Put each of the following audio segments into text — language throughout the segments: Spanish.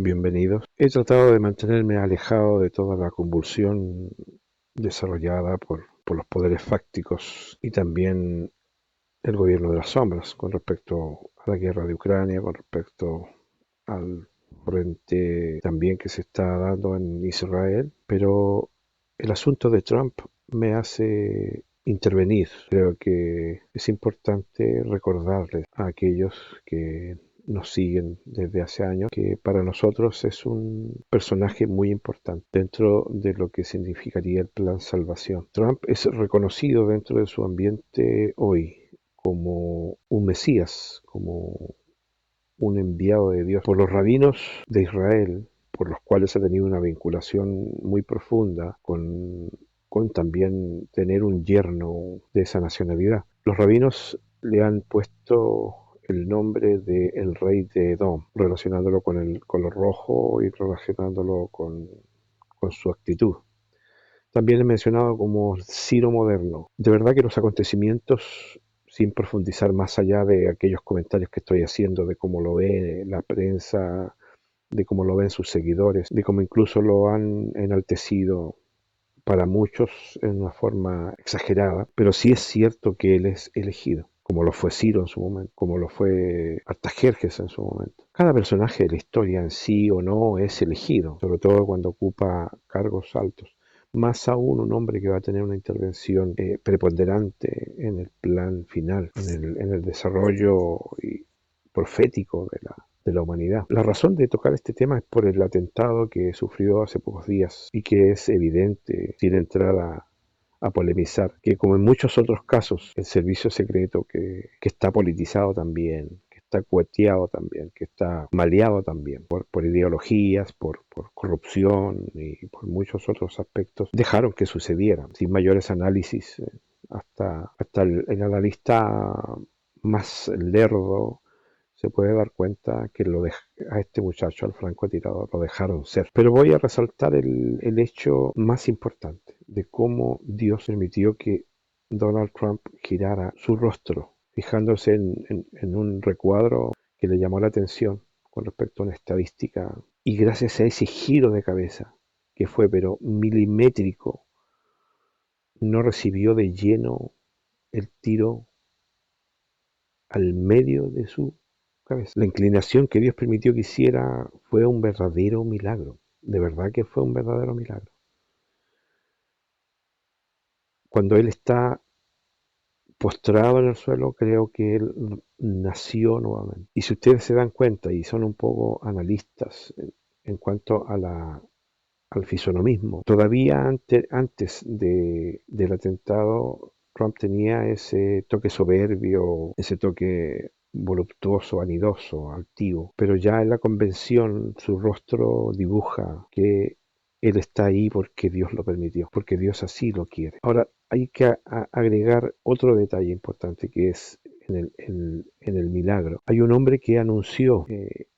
Bienvenidos. He tratado de mantenerme alejado de toda la convulsión desarrollada por los poderes fácticos y también el gobierno de las sombras con respecto a la guerra de Ucrania, con respecto al frente también que se está dando en Israel, pero el asunto de Trump me hace intervenir. Creo que es importante recordarles a aquellos que nos siguen desde hace años que para nosotros es un personaje muy importante dentro de lo que significaría el plan salvación. Trump es reconocido dentro de su ambiente hoy como un Mesías, como un enviado de Dios por los rabinos de Israel, por los cuales ha tenido una vinculación muy profunda con también tener un yerno de esa nacionalidad. Los rabinos le han puesto el nombre de el rey de Edom, relacionándolo con el color rojo y relacionándolo con su actitud. También es mencionado como Ciro moderno. De verdad que los acontecimientos, sin profundizar más allá de aquellos comentarios que estoy haciendo, de cómo lo ve la prensa, de cómo lo ven sus seguidores, de cómo incluso lo han enaltecido para muchos en una forma exagerada, pero sí es cierto que él es elegido, como lo fue Ciro en su momento, como lo fue Artajerjes en su momento. Cada personaje de la historia en sí o no es elegido, sobre todo cuando ocupa cargos altos. Más aún un hombre que va a tener una intervención preponderante en el plan final, en el desarrollo profético de la humanidad. La razón de tocar este tema es por el atentado que sufrió hace pocos días y que es evidente, sin entrar a polemizar, que como en muchos otros casos, el servicio secreto que está politizado también, que está cueteado también, que está maleado también por ideologías, por corrupción y por muchos otros aspectos, dejaron que sucediera sin mayores análisis. Hasta el analista más lerdo se puede dar cuenta que a este muchacho, al francotirador, lo dejaron ser. Pero voy a resaltar el hecho más importante de cómo Dios permitió que Donald Trump girara su rostro, fijándose en un recuadro que le llamó la atención con respecto a una estadística. Y gracias a ese giro de cabeza, que fue pero milimétrico, no recibió de lleno el tiro al medio de su cabeza. La inclinación que Dios permitió que hiciera fue un verdadero milagro. De verdad que fue un verdadero milagro. Cuando él está postrado en el suelo, creo que él nació nuevamente. Y si ustedes se dan cuenta y son un poco analistas en cuanto al fisonomismo, todavía antes del atentado, Trump tenía ese toque soberbio, ese toque voluptuoso, vanidoso, altivo, pero ya en la convención su rostro dibuja que él está ahí porque Dios lo permitió, porque Dios así lo quiere. Ahora, hay que agregar otro detalle importante que es en el milagro. Hay un hombre que anunció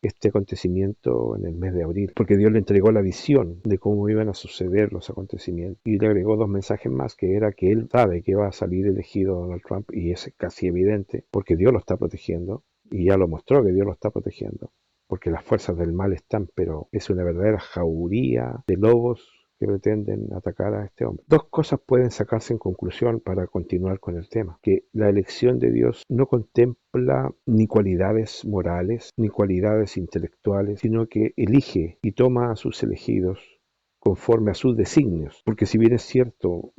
este acontecimiento en el mes de abril, porque Dios le entregó la visión de cómo iban a suceder los acontecimientos. Y le agregó dos mensajes más, que era que él sabe que va a salir elegido Donald Trump, y es casi evidente, porque Dios lo está protegiendo, y ya lo mostró que Dios lo está protegiendo, porque las fuerzas del mal están, pero es una verdadera jauría de lobos que pretenden atacar a este hombre. Dos cosas pueden sacarse en conclusión para continuar con el tema: que la elección de Dios no contempla ni cualidades morales, ni cualidades intelectuales, sino que elige y toma a sus elegidos conforme a sus designios. Porque si bien es cierto,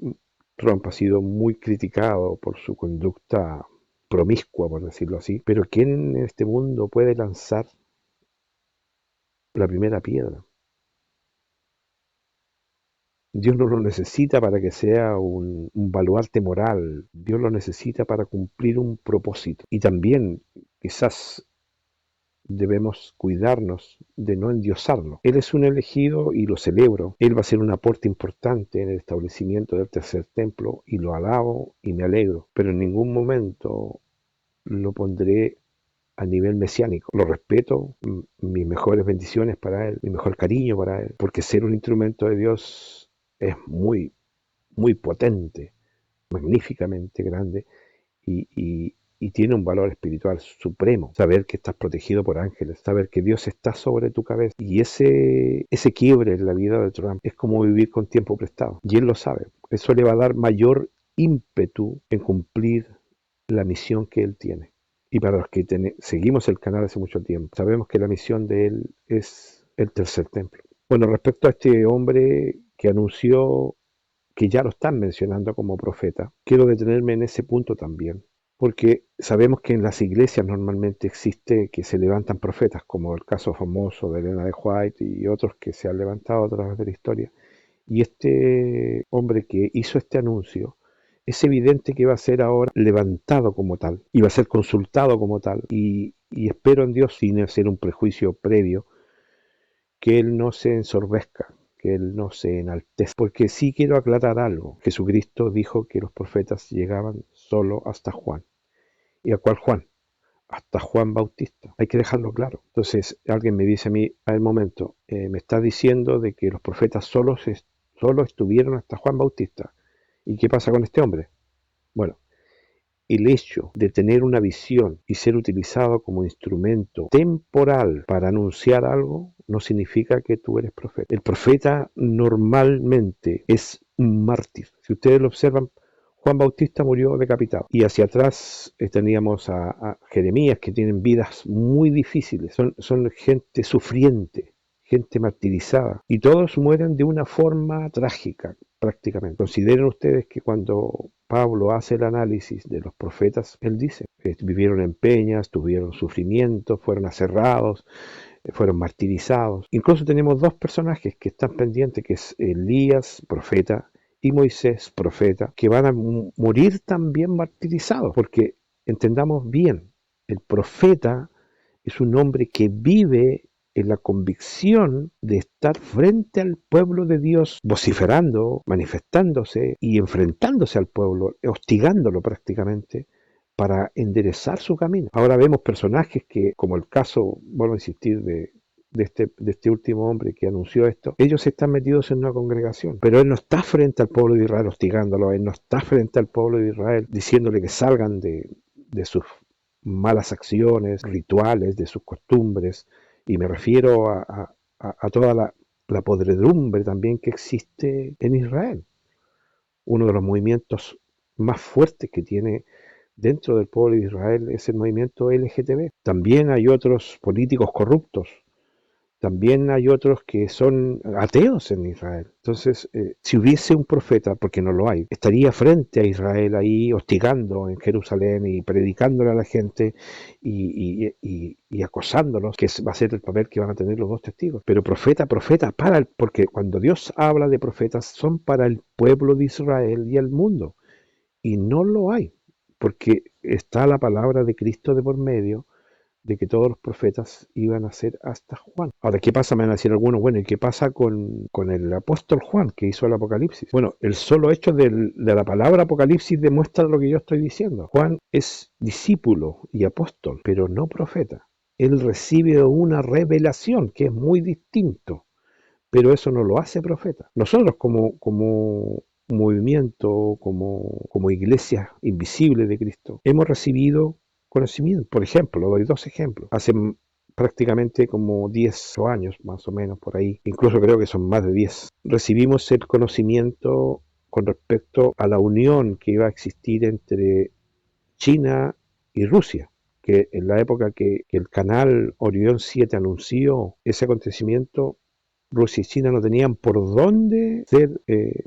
Trump ha sido muy criticado por su conducta promiscua, por decirlo así, pero ¿quién en este mundo puede lanzar la primera piedra? Dios no lo necesita para que sea un baluarte moral. Dios lo necesita para cumplir un propósito. Y también quizás debemos cuidarnos de no endiosarlo. Él es un elegido y lo celebro. Él va a ser un aporte importante en el establecimiento del tercer templo y lo alabo y me alegro. Pero en ningún momento lo pondré a nivel mesiánico. Lo respeto, mis mejores bendiciones para él, mi mejor cariño para él, porque ser un instrumento de Dios es muy, muy potente, magníficamente grande, y, y, y tiene un valor espiritual supremo. Saber que estás protegido por ángeles, saber que Dios está sobre tu cabeza. Y ese quiebre en la vida de Trump es como vivir con tiempo prestado. Y él lo sabe. Eso le va a dar mayor ímpetu en cumplir la misión que él tiene. Y para los que seguimos el canal hace mucho tiempo, sabemos que la misión de él es el tercer templo. Bueno, respecto a este hombre que anunció que ya lo están mencionando como profeta, quiero detenerme en ese punto también, porque sabemos que en las iglesias normalmente existe que se levantan profetas, como el caso famoso de Elena de White y otros que se han levantado a través de la historia. Y este hombre que hizo este anuncio, es evidente que va a ser ahora levantado como tal, y va a ser consultado como tal, y espero en Dios, sin hacer un prejuicio previo, que él no se ensorbezca, que él no se enaltezca, porque sí quiero aclarar algo. Jesucristo dijo que los profetas llegaban solo hasta Juan. ¿Y a cuál Juan? Hasta Juan Bautista. Hay que dejarlo claro. Entonces alguien me dice a mí, al momento, me está diciendo de que los profetas solo estuvieron hasta Juan Bautista. ¿Y qué pasa con este hombre? Bueno, el hecho de tener una visión y ser utilizado como instrumento temporal para anunciar algo no significa que tú eres profeta. El profeta normalmente es un mártir. Si ustedes lo observan, Juan Bautista murió decapitado. Y hacia atrás teníamos a Jeremías, que tienen vidas muy difíciles. Son gente sufriente, gente martirizada. Y todos mueren de una forma trágica, prácticamente. Consideren ustedes que cuando Pablo hace el análisis de los profetas, él dice, vivieron en peñas, tuvieron sufrimiento, fueron aserrados, fueron martirizados. Incluso tenemos dos personajes que están pendientes, que es Elías, profeta, y Moisés, profeta, que van a morir también martirizados, porque entendamos bien, el profeta es un hombre que vive en la convicción de estar frente al pueblo de Dios, vociferando, manifestándose y enfrentándose al pueblo, hostigándolo prácticamente, para enderezar su camino. Ahora vemos personajes que, como el caso, vuelvo a insistir, de este último hombre que anunció esto, ellos están metidos en una congregación, pero él no está frente al pueblo de Israel hostigándolo, él no está frente al pueblo de Israel diciéndole que salgan de sus malas acciones, rituales, de sus costumbres, y me refiero a toda la podredumbre también que existe en Israel. Uno de los movimientos más fuertes que tiene dentro del pueblo de Israel es el movimiento LGTB. También hay otros políticos corruptos, también hay otros que son ateos en Israel. Entonces, si hubiese un profeta, porque no lo hay, estaría frente a Israel ahí hostigando en Jerusalén y predicándole a la gente y acosándolos, que va a ser el papel que van a tener los dos testigos. Pero profeta, porque cuando Dios habla de profetas son para el pueblo de Israel y el mundo. Y no lo hay, porque está la palabra de Cristo de por medio, de que todos los profetas iban a ser hasta Juan. Ahora, ¿qué pasa? Me van a decir algunos, bueno, ¿y qué pasa con el apóstol Juan que hizo el Apocalipsis? Bueno, el solo hecho de la palabra Apocalipsis demuestra lo que yo estoy diciendo. Juan es discípulo y apóstol, pero no profeta. Él recibe una revelación que es muy distinto, pero eso no lo hace profeta. Nosotros como movimiento, como iglesia invisible de Cristo, hemos recibido conocimiento. Por ejemplo, doy dos ejemplos. Hace prácticamente como 10 años, más o menos, por ahí, incluso creo que son más de 10, recibimos el conocimiento con respecto a la unión que iba a existir entre China y Rusia, que en la época que el canal Orión 7 anunció ese acontecimiento, Rusia y China no tenían por dónde ser,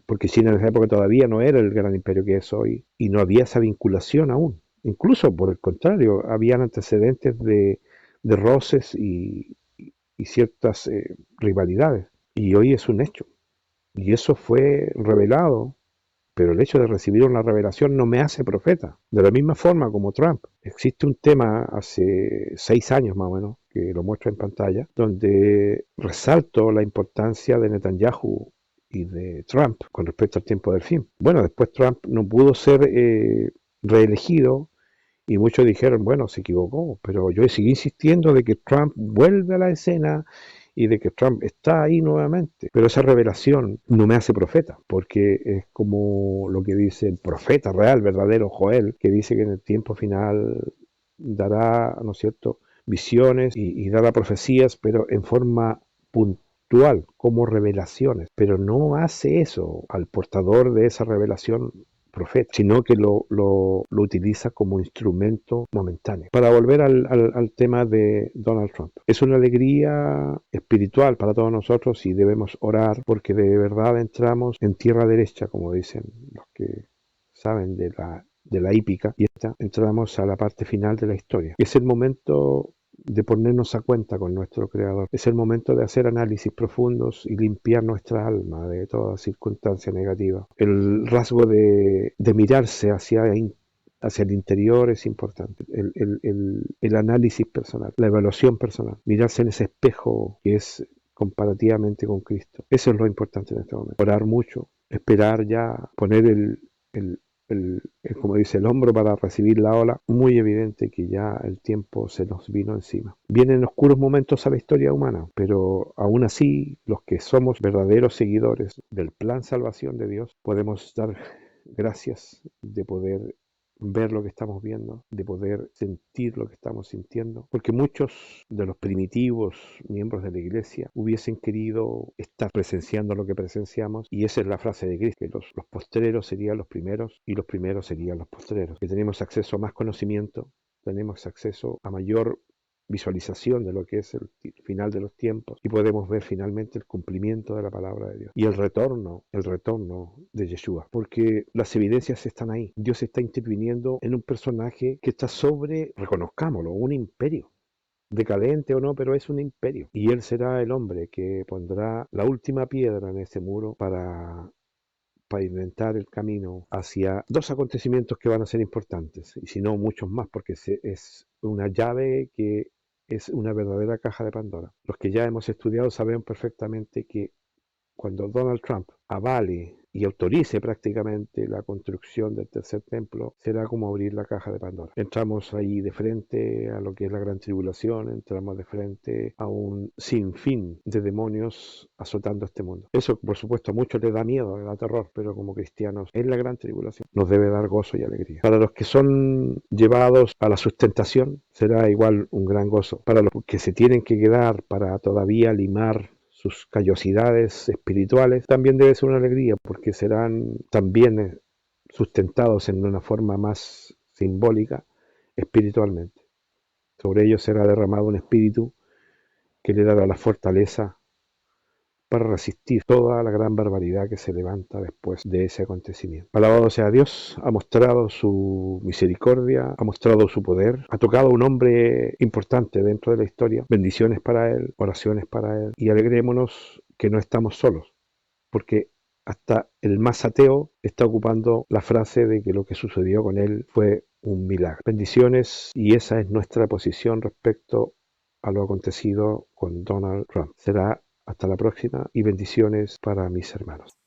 porque China en esa época todavía no era el gran imperio que es hoy, y no había esa vinculación aún. Incluso, por el contrario, habían antecedentes de roces y ciertas rivalidades. Y hoy es un hecho. Y eso fue revelado, pero el hecho de recibir una revelación no me hace profeta. De la misma forma como Trump. Existe un tema hace 6 años más o menos, que lo muestro en pantalla, donde resalto la importancia de Netanyahu y de Trump con respecto al tiempo del fin. Bueno, después Trump no pudo ser reelegido y muchos dijeron, bueno, se equivocó, pero yo seguí insistiendo de que Trump vuelve a la escena y de que Trump está ahí nuevamente. Pero esa revelación no me hace profeta, porque es como lo que dice el profeta real, verdadero Joel, que dice que en el tiempo final dará, ¿no es cierto?, visiones y dará profecías, pero en forma puntual, como revelaciones. Pero no hace eso al portador de esa revelación profeta, sino que lo utiliza como instrumento momentáneo. Para volver al tema de Donald Trump, es una alegría espiritual para todos nosotros y debemos orar porque de verdad entramos en tierra derecha, como dicen los que saben de la hípica, y entramos a la parte final de la historia. Es el momento de ponernos a cuenta con nuestro Creador. Es el momento de hacer análisis profundos y limpiar nuestra alma de toda circunstancia negativa. El rasgo de mirarse hacia el interior es importante. El análisis personal, la evaluación personal, mirarse en ese espejo que es comparativamente con Cristo. Eso es lo importante en este momento. Orar mucho, esperar ya, poner el, como dice, el hombro para recibir la ola, muy evidente que ya el tiempo se nos vino encima. Vienen oscuros momentos a la historia humana, pero aún así, los que somos verdaderos seguidores del plan salvación de Dios, podemos dar gracias de poder ver lo que estamos viendo, de poder sentir lo que estamos sintiendo, porque muchos de los primitivos miembros de la iglesia hubiesen querido estar presenciando lo que presenciamos, y esa es la frase de Cristo, que los postreros serían los primeros y los primeros serían los postreros, que tenemos acceso a más conocimiento, tenemos acceso a mayor visualización de lo que es el final de los tiempos y podemos ver finalmente el cumplimiento de la palabra de Dios y el retorno de Yeshua, porque las evidencias están ahí. Dios está interviniendo en un personaje que está sobre, reconozcámoslo, un imperio. Decadente o no, pero es un imperio. Y él será el hombre que pondrá la última piedra en ese muro para pavimentar el camino hacia dos acontecimientos que van a ser importantes, y si no muchos más, porque es una llave que es una verdadera caja de Pandora. Los que ya hemos estudiado saben perfectamente que cuando Donald Trump avale y autorice prácticamente la construcción del tercer templo, será como abrir la caja de Pandora. Entramos ahí de frente a lo que es la gran tribulación, entramos de frente a un sinfín de demonios azotando este mundo. Eso, por supuesto, a muchos les da miedo, les da terror, pero como cristianos, en la gran tribulación nos debe dar gozo y alegría. Para los que son llevados a la sustentación, será igual un gran gozo. Para los que se tienen que quedar para todavía limar sus callosidades espirituales, también debe ser una alegría, porque serán también sustentados en una forma más simbólica espiritualmente. Sobre ellos será derramado un espíritu que le dará la fortaleza para resistir toda la gran barbaridad que se levanta después de ese acontecimiento. Alabado sea Dios, ha mostrado su misericordia, ha mostrado su poder, ha tocado a un hombre importante dentro de la historia. Bendiciones para él, oraciones para él, y alegrémonos que no estamos solos, porque hasta el más ateo está ocupando la frase de que lo que sucedió con él fue un milagro. Bendiciones, y esa es nuestra posición respecto a lo acontecido con Donald Trump. Será hasta la próxima y bendiciones para mis hermanos.